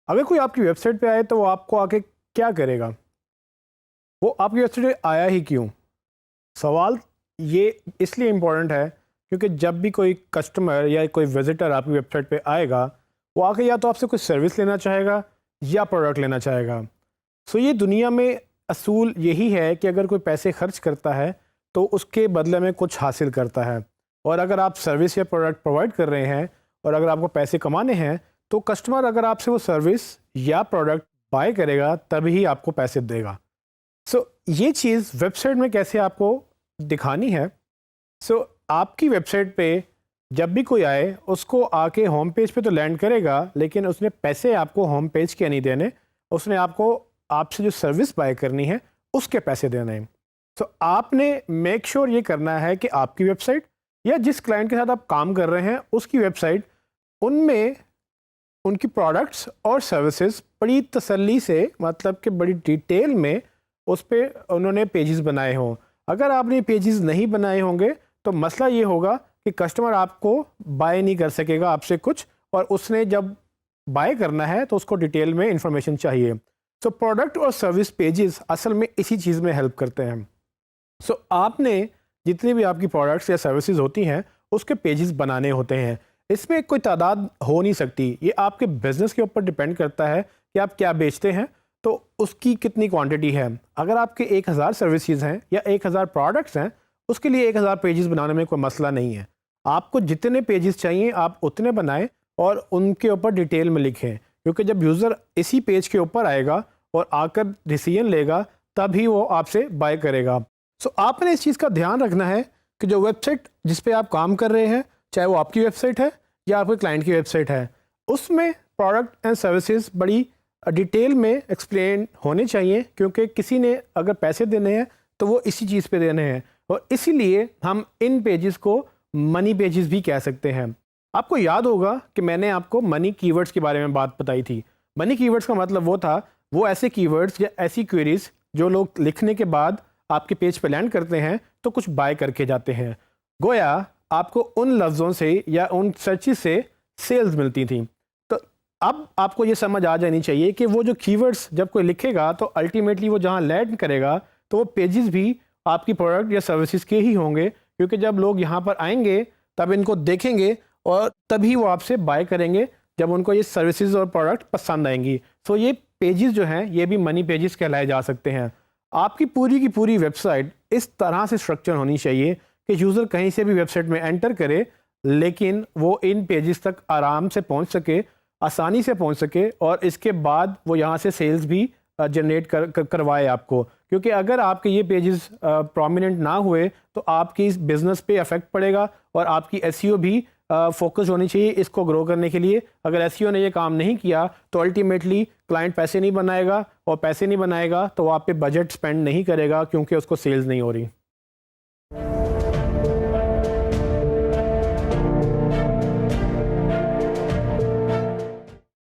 अगर कोई आपकी वेबसाइट पे आए तो वो आपको आके क्या करेगा? वो आपकी वेबसाइट पे आया ही क्यों? सवाल ये इसलिए इम्पोर्टेंट है क्योंकि जब भी कोई कस्टमर या कोई विजिटर आपकी वेबसाइट पे आएगा, वो आके या तो आपसे कोई सर्विस लेना चाहेगा या प्रोडक्ट लेना चाहेगा। सो ये दुनिया में असूल यही है कि अगर कोई पैसे खर्च करता है तो उसके बदले में कुछ हासिल करता है। और अगर आप सर्विस या प्रोडक्ट प्रोवाइड कर रहे हैं और अगर आपको पैसे कमाने हैं तो कस्टमर अगर आपसे वो सर्विस या प्रोडक्ट बाय करेगा तभी आपको पैसे देगा। सो ये चीज़ वेबसाइट में कैसे आपको दिखानी है। सो आपकी वेबसाइट पे जब भी कोई आए उसको आके होम पेज पे तो लैंड करेगा, लेकिन उसने पैसे आपको होम पेज के नहीं देने, उसने आपको आपसे जो सर्विस बाय करनी है उसके पैसे देने हैं। तो आपने मेक श्योर ये करना है कि आपकी वेबसाइट या जिस क्लाइंट के साथ आप काम कर रहे हैं उसकी वेबसाइट, उनमें उनकी प्रोडक्ट्स और सर्विसेज बड़ी तसल्ली से, मतलब कि बड़ी डिटेल में उस पर उन्होंने पेजेस बनाए हों। अगर आपने पेजेस नहीं बनाए होंगे तो मसला ये होगा कि कस्टमर आपको बाय नहीं कर सकेगा आपसे कुछ, और उसने जब बाय करना है तो उसको डिटेल में इंफॉर्मेशन चाहिए। सो प्रोडक्ट और सर्विस पेजेस असल में इसी चीज़ में हेल्प करते हैं। सो आपने जितनी भी आपकी प्रोडक्ट्स या सर्विसेज होती हैं उसके पेजेस बनाने होते हैं। इसमें कोई तादाद हो नहीं सकती, ये आपके बिजनेस के ऊपर डिपेंड करता है कि आप क्या बेचते हैं तो उसकी कितनी क्वांटिटी है। अगर आपके 1000 सर्विसेज हैं या 1000 प्रोडक्ट्स हैं, उसके लिए 1000 पेजेस बनाने में कोई मसला नहीं है। आपको जितने पेजेस चाहिए आप उतने बनाएं और उनके ऊपर डिटेल में लिखें, क्योंकि जब यूज़र इसी पेज के ऊपर आएगा और आकर डिसीजन लेगा तभी वो आपसे बाय करेगा। सो आपने इस चीज़ का ध्यान रखना है कि जो वेबसाइट जिस पे आप काम कर रहे हैं, चाहे वो आपकी वेबसाइट है या आपके क्लाइंट की वेबसाइट है, उसमें प्रोडक्ट एंड सर्विसेज बड़ी डिटेल में एक्सप्लेन होने चाहिए, क्योंकि किसी ने अगर पैसे देने हैं तो वो इसी चीज़ पे देने हैं। और इसीलिए हम इन पेजेस को मनी पेजेस भी कह सकते हैं। आपको याद होगा कि मैंने आपको मनी कीवर्ड्स के बारे में बात बताई थी। मनी कीवर्ड्स का मतलब वो था, वो ऐसे कीवर्ड्स या ऐसी क्वेरीज जो लोग लिखने के बाद आपके पेज पे लैंड करते हैं तो कुछ बाय करके जाते हैं। गोया आपको उन लफ्ज़ों से या उन सर्चिस से सेल्स मिलती थी। तो अब आपको ये समझ आ जानी चाहिए कि वो जो कीवर्ड्स जब कोई लिखेगा तो अल्टीमेटली वो जहाँ लैंड करेगा तो वो पेजेस भी आपकी प्रोडक्ट या सर्विसेज के ही होंगे, क्योंकि जब लोग यहाँ पर आएंगे तब इनको देखेंगे और तभी वो आपसे बाय करेंगे जब उनको ये सर्विसेज और प्रोडक्ट पसंद आएंगी। सो ये पेजेस जो हैं ये भी मनी पेजेस कहलाए जा सकते हैं। आपकी पूरी की पूरी वेबसाइट इस तरह से स्ट्रक्चर होनी चाहिए कि यूज़र कहीं से भी वेबसाइट में एंटर करे लेकिन वो इन पेजेस तक आराम से पहुंच सके, आसानी से पहुंच सके, और इसके बाद वो यहाँ से सेल्स भी जनरेट करवाए आपको। क्योंकि अगर आपके ये पेजेस प्रोमिनेंट ना हुए तो आपकी इस बिज़नेस पे इफेक्ट पड़ेगा और आपकी एसईओ भी फोकस होनी चाहिए इसको ग्रो करने के लिए। अगर एसईओ ने ये काम नहीं किया तो अल्टीमेटली क्लाइंट पैसे नहीं बनाएगा, और पैसे नहीं बनाएगा तो वो आप पे बजट स्पेंड नहीं करेगा क्योंकि उसको सेल्स नहीं हो रही।